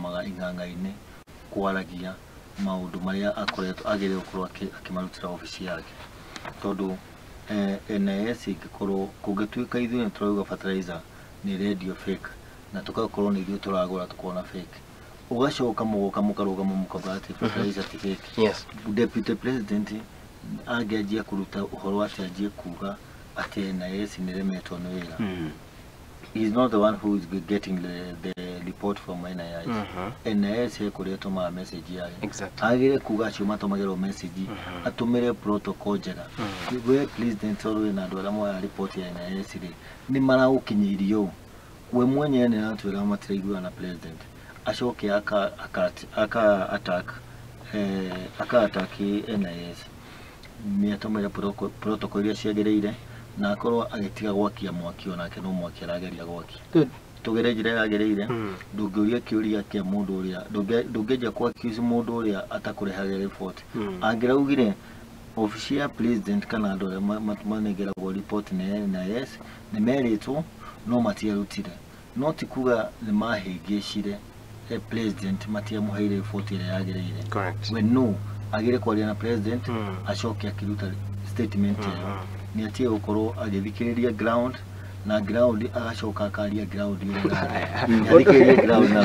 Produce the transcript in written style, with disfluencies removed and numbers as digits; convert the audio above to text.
maga inganga-ini kwaragia maundu maria akoretwo agire gukorwo akimarutira ofisi yake tondu NIS igikorwo kugituika ithuĩ nĩtũrauga fertilizer ni radio fake na tugakorwo nĩ ithuĩ tũragũra tukona fake ugacoka mugoka mukarugama mukabati fertilizer ti fake. Yes. Deputy President agejia kuruta uhoro ati ajie kuuga ati NIS niremetwo nĩ wĩra. He's not the one who is getting the report from NIS. NIS ekuretwo ma message yake. Exactly. Agire kuuga acio matomagĩrwo message atumire protocol njega. We president orwe na andũ arĩa moya report ya NIS ri ni maraukinyirio. We mwenyewe nĩ atwĩra matiraigua na president. Ashoke aka attack NIS. Ni atumire protocol iria ciagĩrĩire na akorwo agitiga gwakia mwaki onake no mwaki arageria gwakia. Good. Tugere njira yagereire ndungĩuria kiuria kia mundu uria ndungĩja kwa accuse mundu uria atakurehaga report. Angĩraugire ofisi ya president kana andũ arĩa manengeragwo report nĩ NIS nĩ meritwo no matiarutire. No ti kuga nĩ mahĩngĩcire president matiamuheire report ĩrĩa yagereire. Correct. We no agire kwaria na president acoke akiruta statement ĩyo ni atie gukorwo agithikiriria ground na ground agacoka akaria ground ĩyo. Agithikiriria ground na